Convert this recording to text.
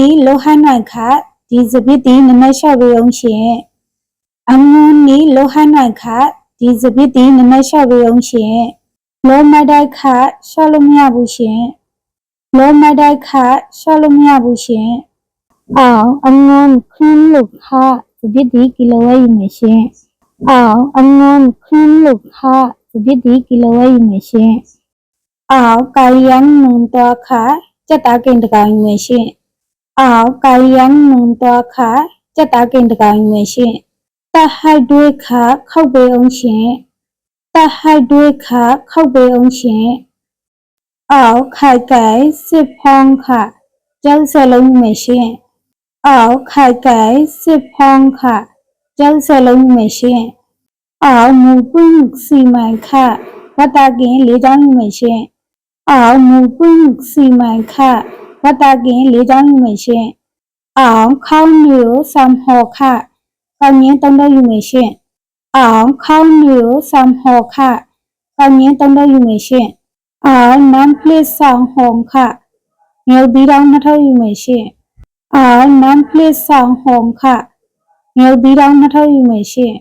နီလိုဟန်နွိုင်ခဒီစပစ်တီနမလျှော့ပေးအောင်ရှင်အငုံနီလိုဟန်နွိုင်ခဒီစပစ်တီနမလျှော့ပေးအောင်ရှင်လောမတိုက်ခလျှော့လို့မရဘူးရှင်လောမတိုက်ခလျှော့လို့မရဘူးရှင်အောင်အငုံခင်းလို့ခစပစ်တီကီလိုဝဲယူမယ်ရှင်အောင်အငုံခင်းလို့ခစပစ်တီကီလိုဝဲယူမယ်ရှင်အောင်ကာယံနုံတော့ခစက်တာကင်တကောင်ယူမယ်ရှင်အောင်ကာယံနုံတော့ခစက်တာကင်တကောင်ယူမယ်ရှင်တဟိုက်တွေခခောက်ပေးအောင်ရှင်တဟိုက်တွေခခောက်ပေးအောင်ရှင်အောင်ခိုက်ကိုင်စစ်ဖုံးခကျောက်စလုံးယူမယ်ရှင်အောင်ခိုက်ကိုင်စစ်ဖုံးခကျောက်စလုံးယူမယ်ရှင်အောင်မူပွင့်စီမိုင်ခဝတ္တကင်၄ချောင်းယူမယ်ရှင်အောင်မူပွင့်စီမိုင်ခဝတ္တကင်၄ချောင်းယူမယ်ရှင်အောင်ခေါင်းမျိုးစံဟောခကောင်းငင်းတုံးတော့ယူမယ်ရှင်အောင်ခေါင်းမျိုးစံဟောခကောင်းငင်းတုံးတော့ယူမယ်ရှင်အောင်နမ်ပလစ်ဆောင်ဟောခငယ်ဒီတောင်နှထောက်ယူမယ်ရှင်အောင်နမ်ပလစ်ဆောင်ဟောခငယ်ဒီတောင်နှထောက်ယူမယ်ရှင်